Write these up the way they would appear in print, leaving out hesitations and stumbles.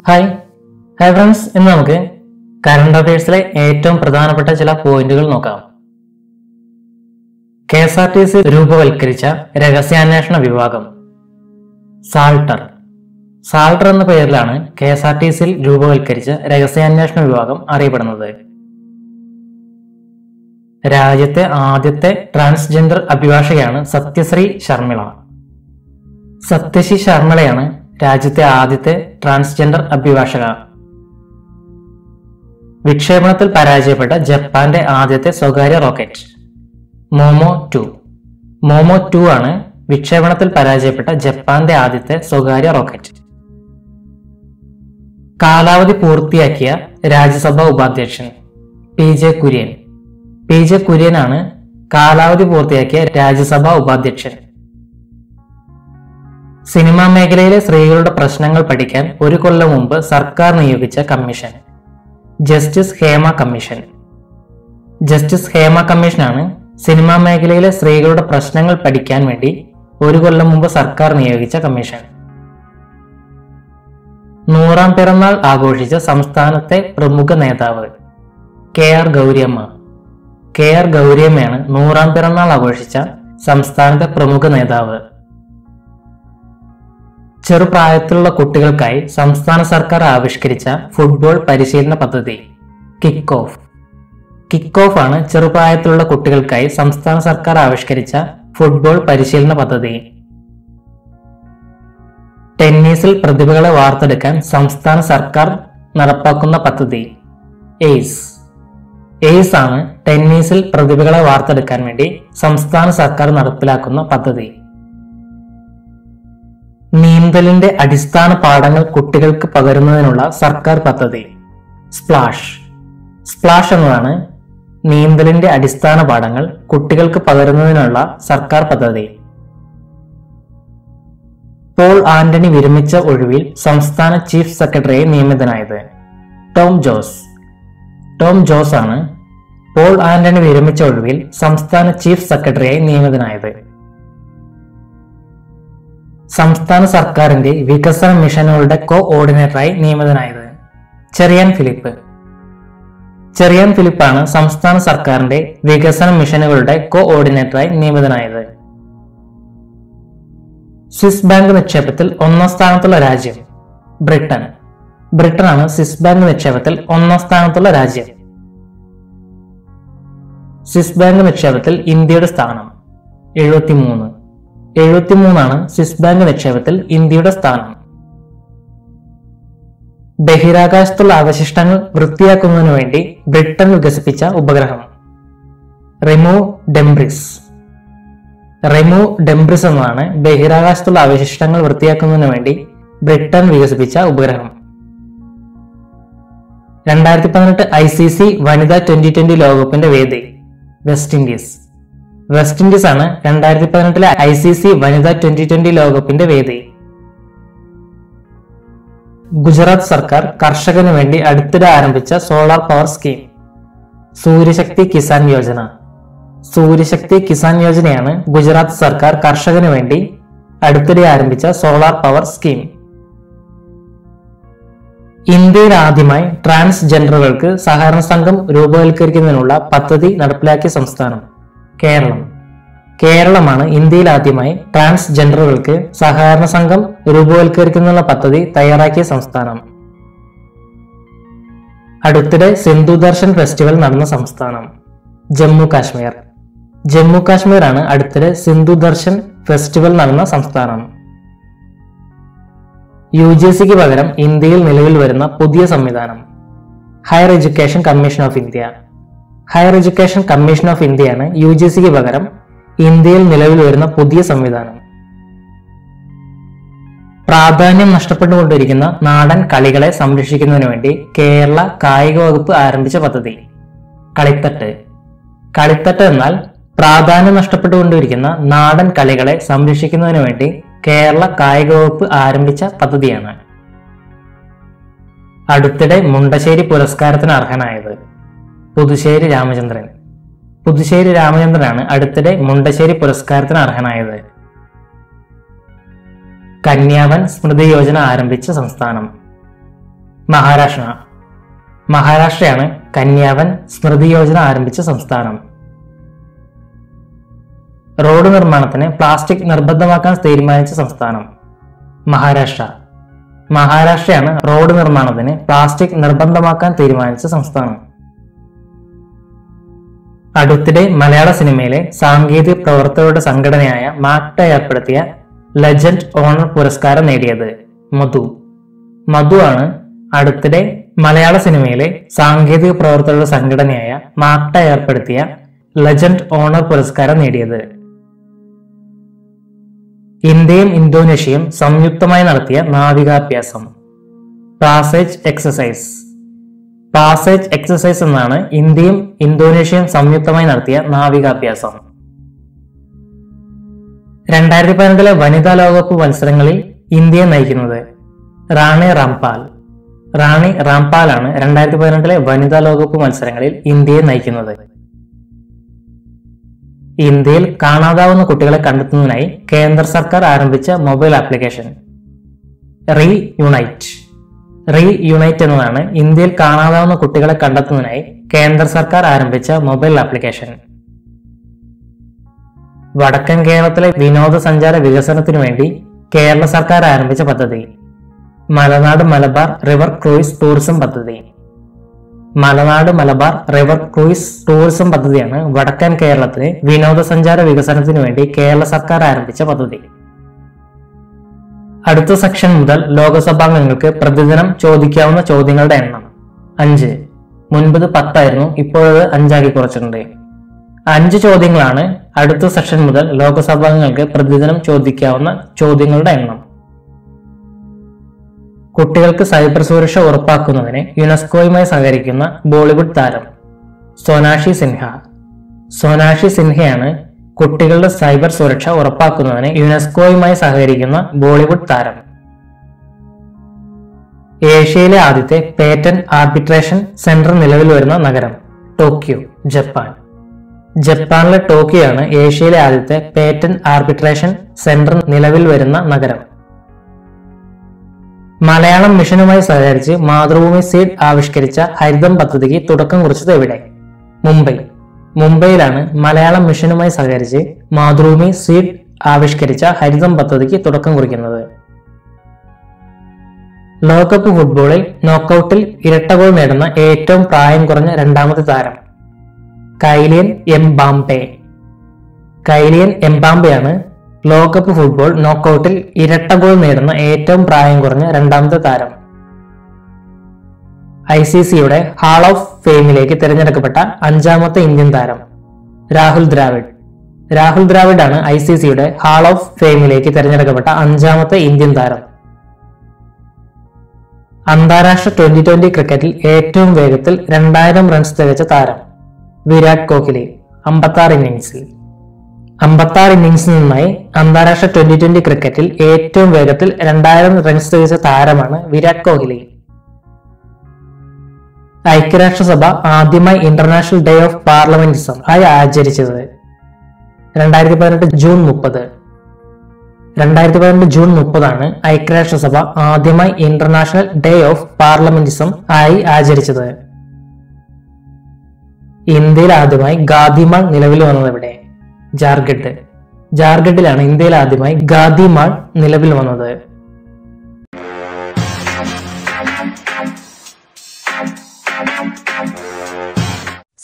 Hi friends, ഇന്ന് നമുക്ക് current അഫയേഴ്സിലെ ഏറ്റവും പ്രധാനപ്പെട്ട ചില പോയിന്റുകൾ നോക്കാം. KSRTC രൂപവൽക്കരിച്ച രഹസ്യാന്വേഷണ വിഭാഗം സാൾട്ടർ എന്ന പേരിലാണ് KSRTCയിൽ രൂപവൽക്കരിച്ച രഹസ്യാന്വേഷണ വിഭാഗം അറിയപ്പെടുന്നത്. രാജ്യത്തെ ആദ്യത്തെ ട്രാൻസ്ജെൻഡർ അഭിഭാഷകയാണ് സത്യശ്രീ ശർമിളയാണ് രാജ്യത്തെ ആദ്യത്തെ ട്രാൻസ്ജെൻഡർ അഭിഭാഷക. വിക്ഷേപണത്തിൽ പരാജയപ്പെട്ട ജപ്പാന്റെ ആദ്യത്തെ സ്വകാര്യ റോക്കറ്റ് മോമോ 2 ആണ് വിക്ഷേപണത്തിൽ പരാജയപ്പെട്ട ജപ്പാന്റെ ആദ്യത്തെ സ്വകാര്യ റോക്കറ്റ്. കാലാവധി പൂർത്തിയാക്കിയ രാജ്യസഭാ ഉപാധ്യക്ഷൻ PJ കുര്യൻ ആണ് കാലാവധി പൂർത്തിയാക്കിയ രാജ്യസഭാ ഉപാധ്യക്ഷൻ. സിനിമാ മേഖലയിലെ സ്ത്രീകളുടെ പ്രശ്നങ്ങൾ പഠിക്കാൻ ഒരു കൊല്ലം മുമ്പ് സർക്കാർ നിയോഗിച്ച കമ്മീഷൻ ജസ്റ്റിസ് ഹേമ കമ്മീഷനാണ് സിനിമാ മേഖലയിലെ സ്ത്രീകളുടെ പ്രശ്നങ്ങൾ പഠിക്കാൻ വേണ്ടി ഒരു കൊല്ലം മുമ്പ് സർക്കാർ നിയോഗിച്ച കമ്മീഷൻ. 100ാം പിറന്നാൾ ആഘോഷിച്ച സംസ്ഥാനത്തെ പ്രമുഖ നേതാവ് KR ഗൗരിയമ്മയാണ് 100ാം പിറന്നാൾ ആഘോഷിച്ച സംസ്ഥാനത്തെ പ്രമുഖ നേതാവ്. ചെറുപ്രായത്തിലുള്ള കുട്ടികൾക്കായി സംസ്ഥാന സർക്കാർ ആവിഷ്കരിച്ച ഫുട്ബോൾ പരിശീലന പദ്ധതി കിക്ക് ഓഫ് ആണ് ചെറുപ്രായത്തിലുള്ള കുട്ടികൾക്കായി സംസ്ഥാന സർക്കാർ ആവിഷ്കരിച്ച ഫുട്ബോൾ പരിശീലന പദ്ധതി. ടെന്നീസിൽ പ്രതിഭകളെ വാർത്തെടുക്കാൻ സംസ്ഥാന സർക്കാർ നടപ്പാക്കുന്ന പദ്ധതി എയ്സ് ആണ് ടെന്നീസിൽ പ്രതിഭകളെ വാർത്തെടുക്കാൻ വേണ്ടി സംസ്ഥാന സർക്കാർ നടപ്പിലാക്കുന്ന പദ്ധതി. നീന്തലിന്റെ അടിസ്ഥാന പാഠങ്ങൾ കുട്ടികൾക്ക് പകരുന്നതിനുള്ള സർക്കാർ പദ്ധതി സ്പ്ലാഷ് എന്നതാണ് നീന്തലിന്റെ അടിസ്ഥാന പാഠങ്ങൾ കുട്ടികൾക്ക് പകരുന്നതിനുള്ള സർക്കാർ പദ്ധതി. പോൾ ആന്റണി വിരമിച്ച ഒഴിവിൽ സംസ്ഥാന ചീഫ് സെക്രട്ടറിയായി നിയമിതനായത് ടോം ജോസ് ആണ് പോൾ ആന്റണി വിരമിച്ച ഒഴിവിൽ സംസ്ഥാന ചീഫ് സെക്രട്ടറിയായി നിയമിതനായത്. സംസ്ഥാന സർക്കാരിന്റെ വികസന മിഷനുകളുടെ കോഓർഡിനേറ്ററായി നിയമിതനായത് ചെറിയാൻ ഫിലിപ്പാണ് സംസ്ഥാന സർക്കാരിന്റെ വികസന മിഷനുകളുടെ കോഓർഡിനേറ്ററായി നിയമിതനായത്. സ്വിസ് ബാങ്ക് നിക്ഷേപത്തിൽ 1ാം സ്ഥാനത്തുള്ള രാജ്യം ബ്രിട്ടനാണ് സ്വിസ് ബാങ്ക് നിക്ഷേപത്തിൽ 1ാം സ്ഥാനത്തുള്ള രാജ്യം. സ്വിസ് ബാങ്ക് നിക്ഷേപത്തിൽ ഇന്ത്യയുടെ സ്ഥാനം 73 ആണ് സ്വിസ് ബാങ്ക് നിക്ഷേപത്തിൽ ഇന്ത്യയുടെ സ്ഥാനം. ബഹിരാകാശത്തുള്ള അവശിഷ്ടങ്ങൾ വൃത്തിയാക്കുന്നതിനു വേണ്ടി ബ്രിട്ടൻ വികസിപ്പിച്ച ഉപഗ്രഹം റെമോ ഡെംബ്രിസ് എന്നതാണ് ബഹിരാകാശത്തുള്ള അവശിഷ്ടങ്ങൾ വൃത്തിയാക്കുന്നതിനു വേണ്ടി ബ്രിട്ടൻ വികസിപ്പിച്ച ഉപഗ്രഹം. 2018 ICC വനിതാ T20 ലോകകപ്പിന്റെ വേദി വെസ്റ്റ് ഇൻഡീസ് ആണ് 2018 ICC വനിതാ T20 ലോകകപ്പിന്റെ വേദി. ഗുജറാത്ത് സർക്കാർ കർഷകന് വേണ്ടി അടുത്തിടെ ആരംഭിച്ച solar power scheme Suryashakti Kisan യോജനയാണ് ഗുജറാത്ത് സർക്കാർ കർഷകന് വേണ്ടി അടുത്തിടെ ആരംഭിച്ച സോളാർ പവർ സ്കീം. ഇന്ത്യയിൽ ആദ്യമായി ട്രാൻസ്ജെൻഡറുകൾക്ക് സഹകരണ സംഘം രൂപവൽക്കരിക്കുന്നതിനുള്ള പദ്ധതി നടപ്പിലാക്കിയ സംസ്ഥാനം കേരളമാണ് ഇന്ത്യയിൽ ആദ്യമായി ട്രാൻസ്ജെൻഡറുകൾക്ക് സഹകരണ സംഘം രൂപവൽക്കരിക്കുന്നതിനുള്ള പദ്ധതി തയ്യാറാക്കിയ സംസ്ഥാനം. അടുത്തിടെ സിന്ധു ദർശൻ ഫെസ്റ്റിവൽ നടന്ന സംസ്ഥാനം ജമ്മു കാശ്മീർ ആണ് അടുത്തിടെ സിന്ധു ദർശൻ ഫെസ്റ്റിവൽ നടന്ന സംസ്ഥാനം. UGCക്ക് പകരം ഇന്ത്യയിൽ നിലവിൽ വരുന്ന പുതിയ സംവിധാനം ഹയർ എഡ്യൂക്കേഷൻ കമ്മീഷൻ ഓഫ് ഇന്ത്യയാണ് UGCക്ക് പകരം ഇന്ത്യയിൽ നിലവിൽ വരുന്ന പുതിയ സംവിധാനം. പ്രാധാന്യം നഷ്ടപ്പെട്ടുകൊണ്ടിരിക്കുന്ന നാടൻ കളികളെ സംരക്ഷിക്കുന്നതിനു വേണ്ടി കേരള കായിക വകുപ്പ് ആരംഭിച്ച പദ്ധതി കളിത്തട്ട് എന്നാൽ പ്രാധാന്യം നഷ്ടപ്പെട്ടുകൊണ്ടിരിക്കുന്ന നാടൻ കളികളെ സംരക്ഷിക്കുന്നതിനു വേണ്ടി കേരള കായിക വകുപ്പ് ആരംഭിച്ച പദ്ധതിയാണ്. അടുത്തിടെ മുണ്ടശ്ശേരി പുരസ്കാരത്തിന് അർഹനായത് പുതുശ്ശേരി രാമചന്ദ്രനാണ് അടുത്തിടെ മുണ്ടശ്ശേരി പുരസ്കാരത്തിന് അർഹനായത്. കന്യാവൻ സ്മൃതി യോജന ആരംഭിച്ച സംസ്ഥാനം മഹാരാഷ്ട്ര. മഹാരാഷ്ട്രയാണ് കന്യാവൻ സ്മൃതി യോജന ആരംഭിച്ച സംസ്ഥാനം. റോഡ് നിർമ്മാണത്തിന് പ്ലാസ്റ്റിക് നിർബന്ധമാക്കാൻ തീരുമാനിച്ച സംസ്ഥാനം. മഹാരാഷ്ട്ര. മഹാരാഷ്ട്രയാണ് റോഡ് നിർമ്മാണത്തിന് പ്ലാസ്റ്റിക് നിർബന്ധമാക്കാൻ തീരുമാനിച്ച സംസ്ഥാനം. അടുത്തിടെ മലയാള സിനിമയിലെ സാങ്കേതിക പ്രവർത്തകരുടെ സംഘടനയായ മാക്ട ഏർപ്പെടുത്തിയ ലെജൻഡ് ഓണർ പുരസ്കാരം നേടിയത്. മധു ആണ് അടുത്തിടെ മലയാള സിനിമയിലെ സാങ്കേതിക പ്രവർത്തകരുടെ സംഘടനയായ മാക്ട ഏർപ്പെടുത്തിയ ലെജൻഡ് ഓണർ പുരസ്കാരം നേടിയത്. ഇന്ത്യയും ഇന്തോനേഷ്യയും സംയുക്തമായി നടത്തിയ നാവികാഭ്യാസം. Passage exercise. പാസേജ് എക്സസൈസ് എന്നാണ് ഇന്ത്യയും ഇന്തോനേഷ്യയും സംയുക്തമായി നടത്തിയ നാവികാഭ്യാസം. 2012 വനിതാ ലോകകപ്പ് മത്സരങ്ങളിൽ ഇന്ത്യയെ നയിക്കുന്നത് റാണി റാംപാൽ. റാണി റാംപാലാണ് 2012 വനിതാ ലോകകപ്പ് മത്സരങ്ങളിൽ ഇന്ത്യയെ നയിക്കുന്നത്. ഇന്ത്യയിൽ കാണാതാവുന്ന കുട്ടികളെ കണ്ടെത്തുന്നതിനായി കേന്ദ്ര സർക്കാർ ആരംഭിച്ച മൊബൈൽ ആപ്ലിക്കേഷൻ റീയൂണൈറ്റ് എന്നതാണ് ഇന്ത്യയിൽ കാണാതാവുന്ന കുട്ടികളെ കണ്ടെത്തുന്നതിനായി കേന്ദ്ര സർക്കാർ ആരംഭിച്ച മൊബൈൽ ആപ്ലിക്കേഷൻ. വടക്കൻ കേരളത്തിലെ വിനോദസഞ്ചാര വികസനത്തിനു വേണ്ടി കേരള സർക്കാർ ആരംഭിച്ച പദ്ധതി Malanad Malabar river cruise tourism പദ്ധതി. Malanad Malabar river cruise tourism പദ്ധതിയാണ് വടക്കൻ കേരളത്തിലെ വിനോദസഞ്ചാര വികസനത്തിനു വേണ്ടി കേരള സർക്കാർ ആരംഭിച്ച പദ്ധതി. അടുത്ത സെക്ഷൻ മുതൽ ലോകസഭാംഗങ്ങൾക്ക് പ്രതിദിനം ചോദിക്കാവുന്ന ചോദ്യങ്ങളുടെ എണ്ണം 5. മുൻപ് 10 ആയിരുന്നു, ഇപ്പോഴത് 5 ആക്കി കുറച്ചിട്ടുണ്ട്. 5 ചോദ്യങ്ങളാണ് അടുത്ത സെക്ഷൻ മുതൽ ലോകസഭാംഗങ്ങൾക്ക് പ്രതിദിനം ചോദിക്കാവുന്ന ചോദ്യങ്ങളുടെ എണ്ണം. കുട്ടികൾക്ക് സൈബർ സുരക്ഷ ഉറപ്പാക്കുന്നതിന് യുനെസ്കോയുമായി സഹകരിക്കുന്ന ബോളിവുഡ് താരം സോനാക്ഷി സിൻഹയാണ് കുട്ടികളുടെ സൈബർ സുരക്ഷ ഉറപ്പാക്കുന്നതിന് യുനെസ്കോയുമായി സഹകരിക്കുന്ന ബോളിവുഡ് താരം. ഏഷ്യയിലെ ആദ്യത്തെ പേറ്റന്റ് ആർബിട്രേഷൻ സെന്റർ നിലവിൽ വരുന്ന നഗരം ടോക്കിയോ, ജപ്പാൻ. ജപ്പാനിലെ ടോക്കിയോയാണ് ഏഷ്യയിലെ ആദ്യത്തെ പേറ്റന്റ് ആർബിട്രേഷൻ സെന്റർ നിലവിൽ വരുന്ന നഗരം. മലയാളം മിഷനുമായി സഹകരിച്ച് മാതൃഭൂമി സീഡ് ആവിഷ്കരിച്ച ഹരിതം പദ്ധതിക്ക് തുടക്കം കുറിച്ചത് എവിടെ? മുംബൈയിലാണ് മലയാളം മിഷനുമായി സഹകരിച്ച് മാതൃഭൂമി സീഡ് ആവിഷ്കരിച്ച ഹരിതം പദ്ധതിക്ക് തുടക്കം കുറിക്കുന്നത്. ലോകകപ്പ് ഫുട്ബോളിൽ നോക്കൌട്ടിൽ ഇരട്ട ഗോൾ നേടുന്ന ഏറ്റവും പ്രായം കുറഞ്ഞ രണ്ടാമത്തെ താരം കൈലിയൻ എംബാംബെയാണ് ലോകകപ്പ് ഫുട്ബോൾ നോക്കൌട്ടിൽ ഇരട്ട ഗോൾ നേടുന്ന ഏറ്റവും പ്രായം കുറഞ്ഞ രണ്ടാമത്തെ താരം. ICCയുടെ ഹാൾ ഓഫ് ഫെയിമിലേക്ക് തിരഞ്ഞെടുക്കപ്പെട്ട 5ാമത്തെ ഇന്ത്യൻ താരം രാഹുൽ ദ്രാവിഡ് ആണ് ICCയുടെ ഹാൾ ഓഫ് ഫെയിമിലേക്ക് തിരഞ്ഞെടുക്കപ്പെട്ട 5ാമത്തെ ഇന്ത്യൻ താരം. അന്താരാഷ്ട്ര T20 ക്രിക്കറ്റിൽ ഏറ്റവും വേഗത്തിൽ 2000 റൺസ് തികച്ച താരം വിരാട് കോഹ്ലി. 56 ഇന്നിംഗ്സിൽ നിന്നായി അന്താരാഷ്ട്ര T20 ക്രിക്കറ്റിൽ ഏറ്റവും വേഗത്തിൽ 2000 റൺസ് തികച്ച താരമാണ് വിരാട് കോഹ്ലി. ഐക്യരാഷ്ട്രസഭ ആദ്യമായി ഇന്റർനാഷണൽ ഡേ ഓഫ് പാർലമെന്റിസം ആയി ആചരിച്ചത് 2018 ജൂൺ 30. 2018 ജൂൺ 30 ഐക്യരാഷ്ട്രസഭ ആദ്യമായി ഇന്റർനാഷണൽ ഡേ ഓഫ് പാർലമെന്റിസം ആയി ആചരിച്ചത്. ഇന്ത്യയിൽ ആദ്യമായി ഗാന്ധി മാൾ നിലവിൽ വന്നത് എവിടെ? ജാർഖണ്ഡിലാണ് ഇന്ത്യയിൽ ആദ്യമായി ഗാന്ധി മാൾ നിലവിൽ വന്നത്.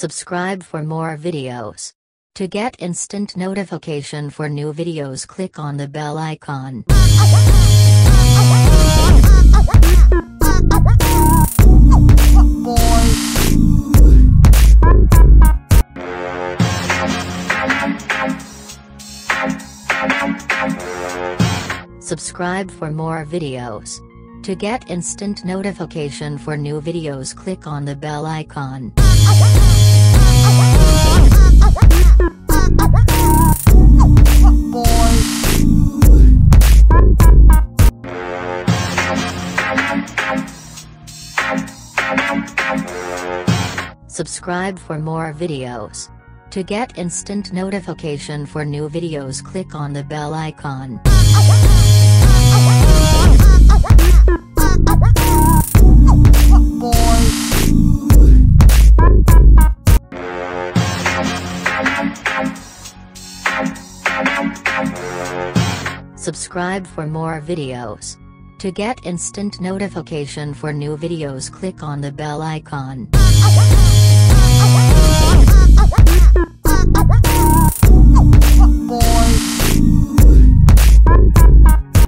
Subscribe for more videos. To get instant notification for new videos, click on the bell icon. Subscribe for more videos. To get instant notification for new videos, click on the bell icon. Subscribe for more videos. To get instant notification for new videos, click on the bell icon. Subscribe for more videos. To get instant notification for new videos, click on the bell icon. Boy.